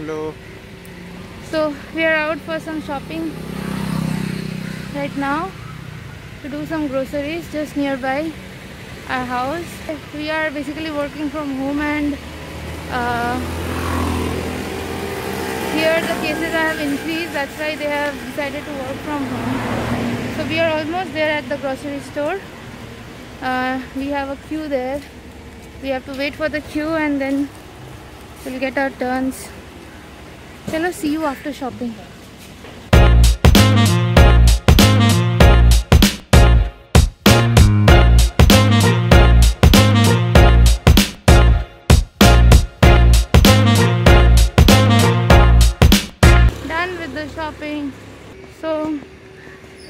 Hello. So we are out for some shopping right now to do some groceries just nearby our house. We are basically working from home, and here the cases have increased. That's why they have decided to work from home. So we are almost there at the grocery store. We have a queue there. We have to wait for the queue and then we'll get our turns. Chalo, see you after shopping. Done with the shopping. So,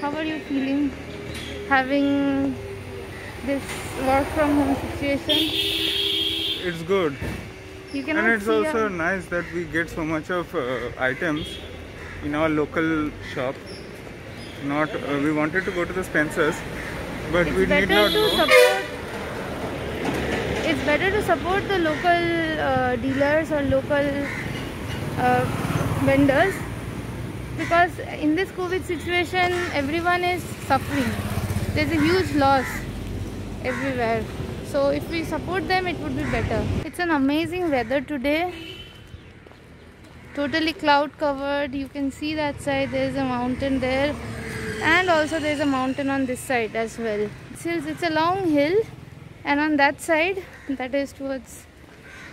how are you feeling having this work from home situation? It's good. You cannot And it's see also nice that we get so much of items in our local shop. Not we wanted to go to the Spencer's, but we need not go. It's better to support the local dealers or local vendors, because in this COVID situation everyone is suffering. There's a huge loss everywhere. So if we support them, it would be better. It's an amazing weather today. Totally cloud covered. You can see that side. There's a mountain there, and also there's a mountain on this side as well. Since it's a long hill, and on that side, that is towards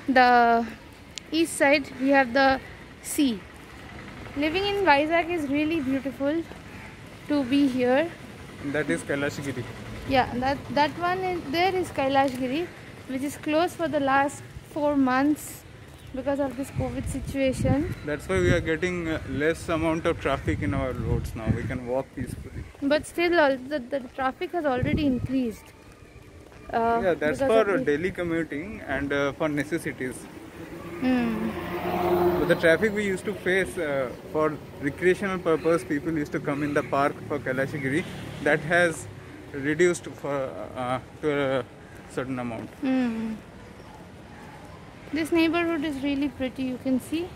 the east side, we have the sea. Living in Vizag is really beautiful to be here. And that is Kailashgiri. Yeah, that one is Kailashgiri, which is closed for the last 4 months because of this COVID situation. That's why we are getting less amount of traffic in our roads now. We can walk peacefully. But still, the traffic has already increased. Yeah, that's for daily commuting and for necessities. But the traffic we used to face for recreational purpose, people used to come in the park for Kailashgiri. That has reduced for to a certain amount. This neighborhood is really pretty, you can see.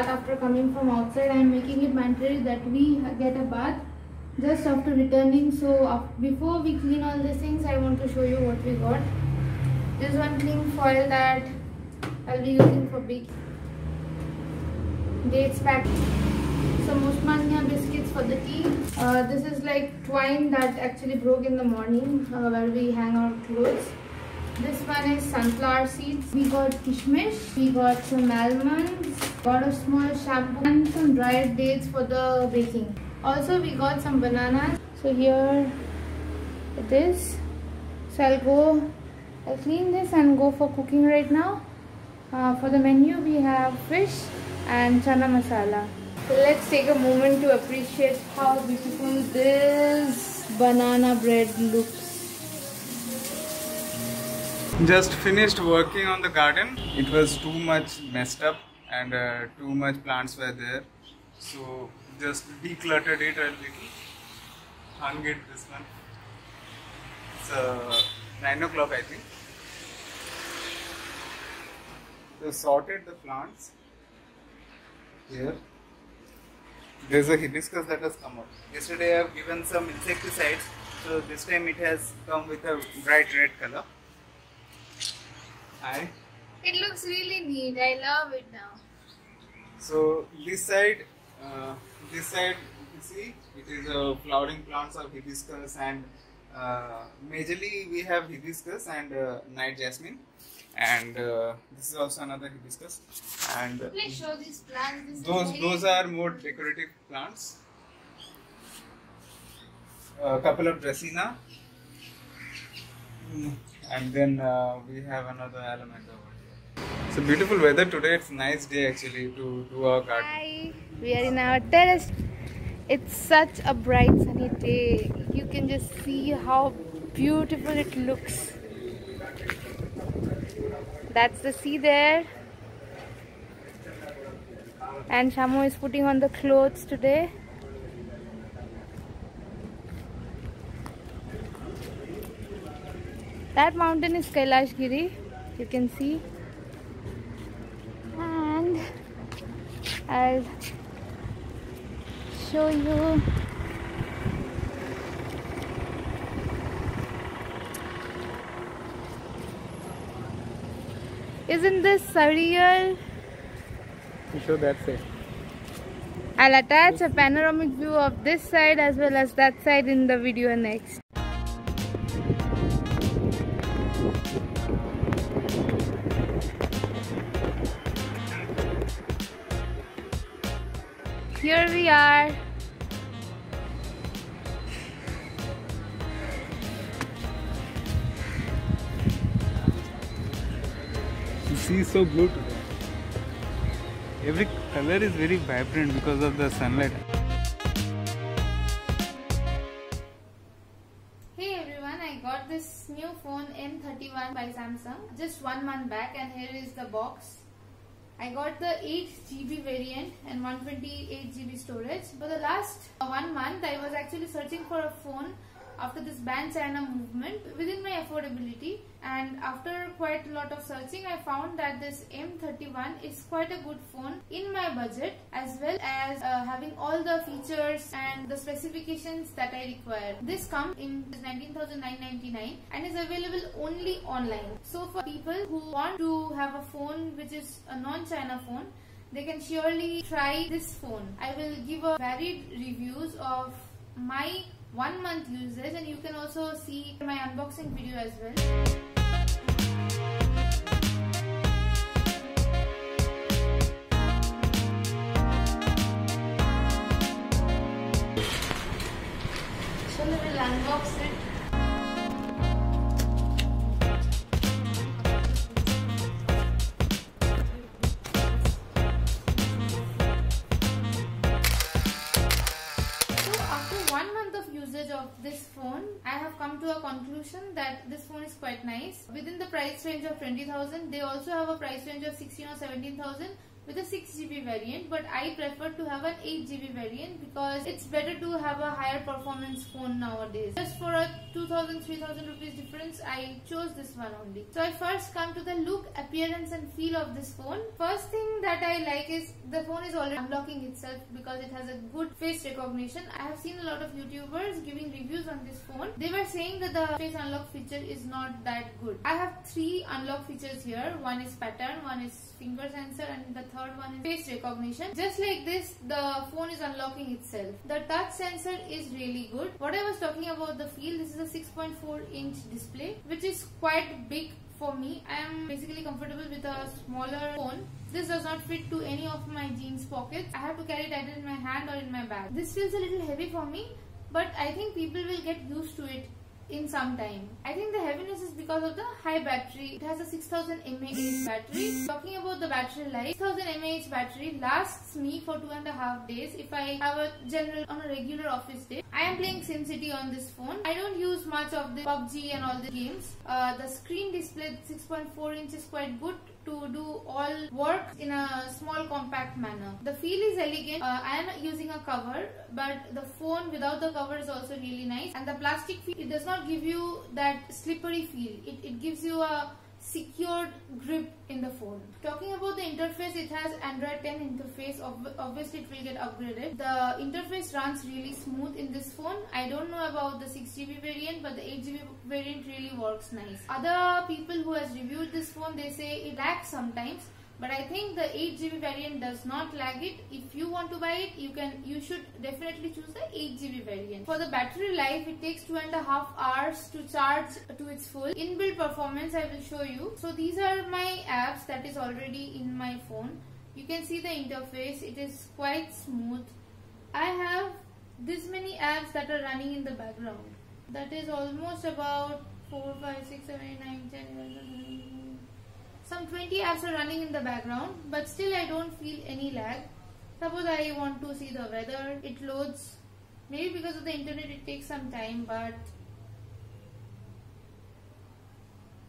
After coming from outside, I am making it mandatory that we get a bath just after returning. So before we clean all these things, I want to show you what we got. This one cling foil that I'll be using for big dates pack. Some Osmania biscuits for the tea. This is like twine that actually broke in the morning where we hang our clothes. This one is sunflower seeds. We got kishmish. We got some almonds. Got a small shampoo and some dried dates for the baking. Also, we got some bananas. So here it is. So I'll clean this and go for cooking right now. For the menu, we have fish and chana masala. So let's take a moment to appreciate how beautiful this banana bread looks. Just finished working on the garden. It was too much messed up and too much plants were there. So just decluttered it a little. Hung it this one. It's 9 o'clock I think. So sorted the plants. Here. There's a hibiscus that has come up. Yesterday I have given some insecticides. So this time it has come with a bright red color. It looks really neat. I love it now. So this side you see it is flowering plants of hibiscus, and majorly we have hibiscus and night jasmine, and this is also another hibiscus. And please show these plants. Those are more decorative plants. A couple of Dracaena. And then we have another element over here. It's a beautiful weather today. It's a nice day actually to do our garden. Hi, we are in our terrace. It's such a bright sunny day. You can just see how beautiful it looks. That's the sea there. And Shamu is putting on the clothes today. That mountain is Kailash Giri, you can see. And I'll show you. Isn't this surreal? You show that side. I'll attach a panoramic view of this side as well as that side in the video next. Here we are. The sea is so blue today. Every color is very vibrant because of the sunlight. Hey everyone, I got this new phone M31 by Samsung just 1 month back, and here is the box. I got the 8GB variant and 128GB storage. For the last 1 month, I was actually searching for a phone after this Ban China movement within my affordability, and after quite a lot of searching, I found that this M31 is quite a good phone in my budget, as well as having all the features and the specifications that I require. This comes in 19,999 and is available only online. So for people who want to have a phone which is a non-China phone, they can surely try this phone. I will give a varied reviews of my 1 month usage, and you can also see my unboxing video as well. So we will unbox it. Of this phone, I have come to a conclusion that this phone is quite nice. Within the price range of 20,000, they also have a price range of 16 or 17,000 with a 6GB variant, but I prefer to have an 8GB variant because it's better to have a higher performance phone nowadays. Just for a 2,000-3,000 rupees difference, I chose this one only. So I first come to the look, appearance and feel of this phone. First thing that I like is the phone is already unlocking itself because it has a good face recognition. I have seen a lot of YouTubers giving reviews on this phone. They were saying that the face unlock feature is not that good. I have 3 unlock features here. One is pattern, one is finger sensor, and the third one is face recognition. Just like this, the phone is unlocking itself. The touch sensor is really good. What I was talking about the feel, this is a 6.4-inch display, which is quite big for me. I am basically comfortable with a smaller phone. This does not fit to any of my jeans pockets. I have to carry it either in my hand or in my bag. This feels a little heavy for me, but I think people will get used to it in some time. I think the heaviness is because of the high battery. It has a 6000 mAh battery. Talking about the battery life, 6000 mAh battery lasts me for 2.5 days if I have on a regular office day. I am playing SimCity on this phone. I don't use much of the PUBG and all the games. The screen display 6.4 inch is quite good to do all work in a small compact manner. The feel is elegant. I am using a cover, but the phone without the cover is also really nice, and the plastic feel, it does not give you that slippery feel. It gives you a secured grip in the phone. Talking about the interface, it has Android 10 interface. Obviously it will get upgraded. The interface runs really smooth in this phone. I don't know about the 6GB variant, but the 8GB variant really works nice. Other people who has reviewed this phone, they say it lags sometimes, but I think the 8GB variant does not lag it. If you want to buy it, you should definitely choose the 8GB variant. For the battery life, it takes 2.5 hours to charge to its full. Inbuilt performance I will show you. So these are my apps that is already in my phone. You can see the interface. It is quite smooth. I have this many apps that are running in the background. That is almost about 4, 5, 6, 7, 8, 9, 10, 11, some 20 apps are running in the background, but still I don't feel any lag. Suppose I want to see the weather, it loads. Maybe because of the internet it takes some time, but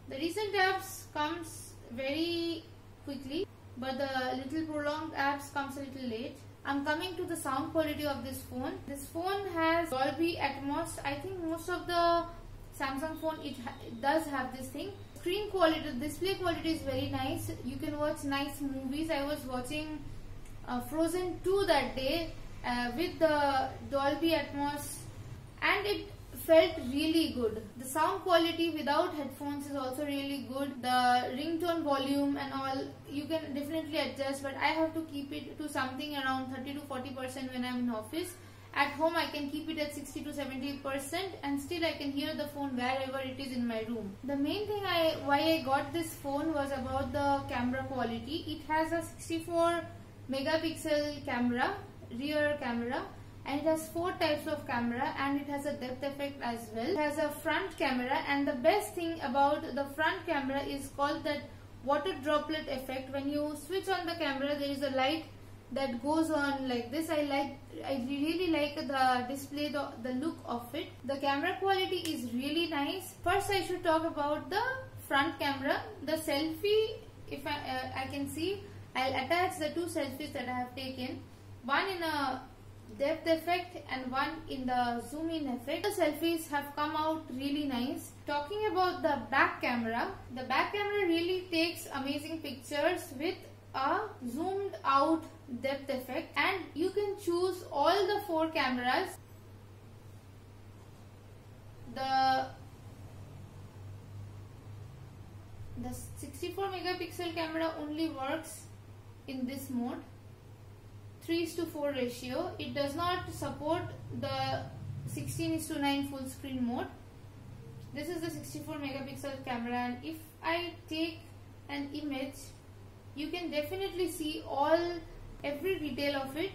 the recent apps comes very quickly, but the little prolonged apps comes a little late. I'm coming to the sound quality of this phone. This phone has Dolby Atmos. I think most of the Samsung phone it does have this thing. Screen quality, the display quality is very nice. You can watch nice movies. I was watching Frozen 2 that day with the Dolby Atmos, and it felt really good. The sound quality without headphones is also really good. The ringtone volume and all you can definitely adjust, but I have to keep it to something around 30 to 40% when I'm in office. At home I can keep it at 60 to 70% and still I can hear the phone wherever it is in my room. The main thing why I got this phone was about the camera quality. It has a 64 megapixel camera, rear camera, and it has 4 types of camera, and it has a depth effect as well. It has a front camera, and the best thing about the front camera is called that water droplet effect. When you switch on the camera, there is a light that goes on like this. I really like the display, the look of it. The camera quality is really nice. First I should talk about the front camera. The selfie, if I can see, I'll attach the 2 selfies that I have taken. One in a depth effect and one in the zoom in effect. The selfies have come out really nice. Talking about the back camera, the back camera really takes amazing pictures with a zoomed out depth effect, and you can choose all the 4 cameras. The 64 megapixel camera only works in this mode, 3:4 ratio. It does not support the 16:9 full screen mode. This is the 64 megapixel camera, and if I take an image, you can definitely see every detail of it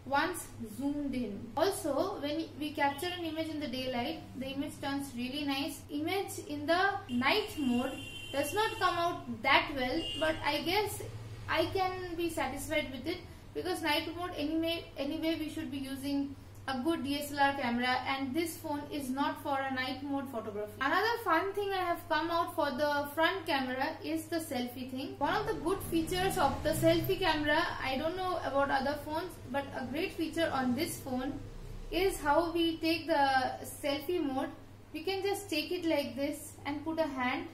once zoomed in. Also, when we capture an image in the daylight, the image turns really nice. Image in the night mode does not come out that well, but I guess I can be satisfied with it, because night mode anyway we should be using a good DSLR camera, and this phone is not for a night mode photography. Another fun thing I have come out for the front camera is the selfie thing. One of the good features of the selfie camera, I don't know about other phones, but a great feature on this phone is how we take the selfie mode. We can just take it like this and put a hand,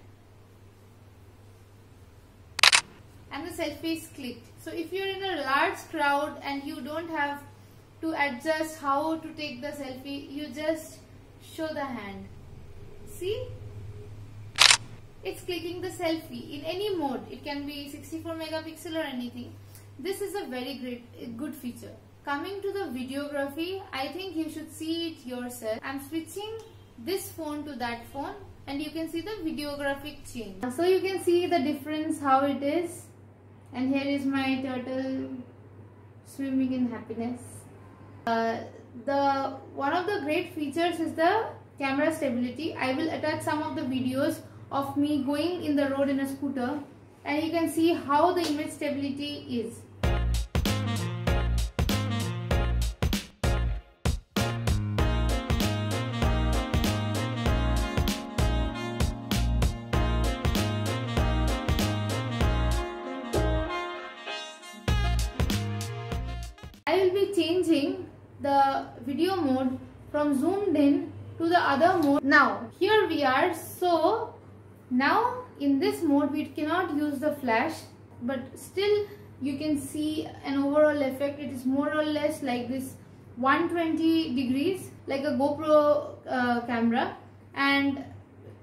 and the selfie is clicked. So if you're in a large crowd and you don't have to adjust how to take the selfie, you just show the hand. See? It's clicking the selfie in any mode. It can be 64 megapixel or anything. This is a very good feature. Coming to the videography, I think you should see it yourself. I'm switching this phone to that phone, and you can see the videographic change. So you can see the difference how it is. And here is my turtle swimming in happiness. One of the great features is the camera stability. I will attach some of the videos of me going in the road in a scooter, and you can see how the image stability is. I will be changing the video mode from zoomed in to the other mode. Now here we are. So now in this mode we cannot use the flash, but still you can see an overall effect. It is more or less like this 120 degrees, like a GoPro camera, and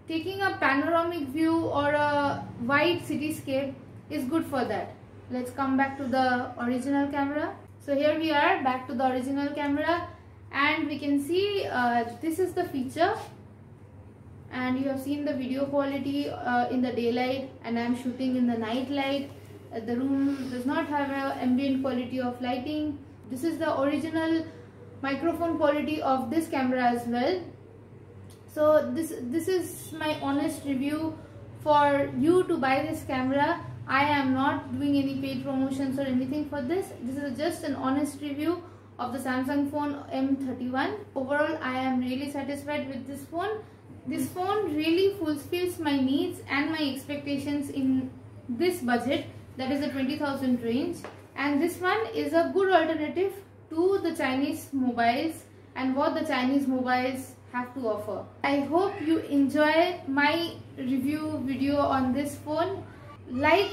taking a panoramic view or a wide cityscape is good for that. Let's come back to the original camera. So here we are back to the original camera, and we can see this is the feature, and you have seen the video quality in the daylight, and I am shooting in the night light. The room does not have an ambient quality of lighting. This is the original microphone quality of this camera as well. So this is my honest review for you to buy this camera. I am not doing any paid promotions or anything for this. This is just an honest review of the Samsung phone M31. Overall, I am really satisfied with this phone. This phone really fulfills my needs and my expectations in this budget, that is the 20,000 range. And this one is a good alternative to the Chinese mobiles and what the Chinese mobiles have to offer. I hope you enjoy my review video on this phone. Like,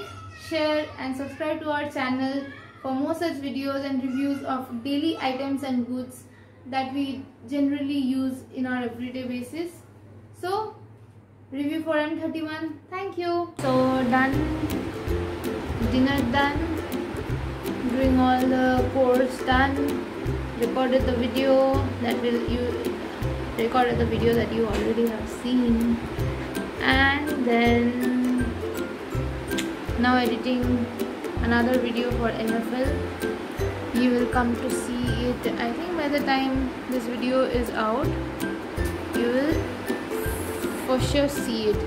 share and subscribe to our channel for more such videos and reviews of daily items and goods that we generally use in our everyday basis. So, review for M31. Thank you. So done, dinner done, doing all the chores done, recorded the video that you already have seen, and then now editing another video for MFL. You will come to see it. I think by the time this video is out, you will for sure see it.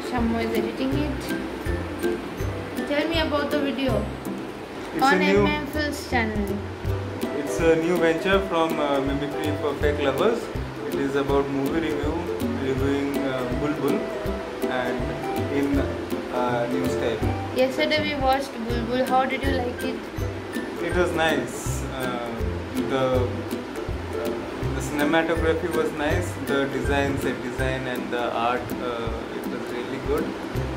Shammo is editing it. Tell me about the video on MFL's channel. It's a new venture from Mimicry for Fake Lovers. It is about movie review, reviewing Bulbul and in new style. Yesterday we watched Bulbul. How did you like it? It was nice. The cinematography was nice. The design, set design, and the art, it was really good.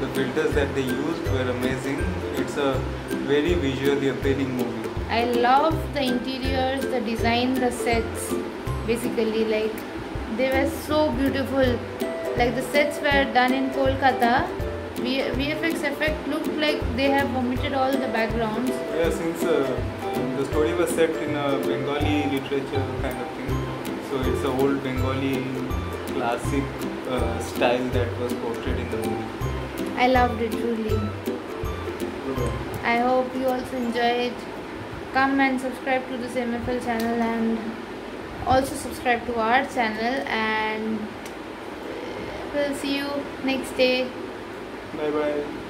The filters that they used were amazing. It's a very visually appealing movie. I love the interiors, the design, the sets. Basically, like they were so beautiful. Like the sets were done in Kolkata. VFX effect looked like they have omitted all the backgrounds. Yeah, since the story was set in a Bengali literature kind of thing, so it's an old Bengali classic style that was portrayed in the movie. I loved it truly. I hope you also enjoy it. Come and subscribe to this MFL channel and also subscribe to our channel, and we'll see you next day. Bye bye.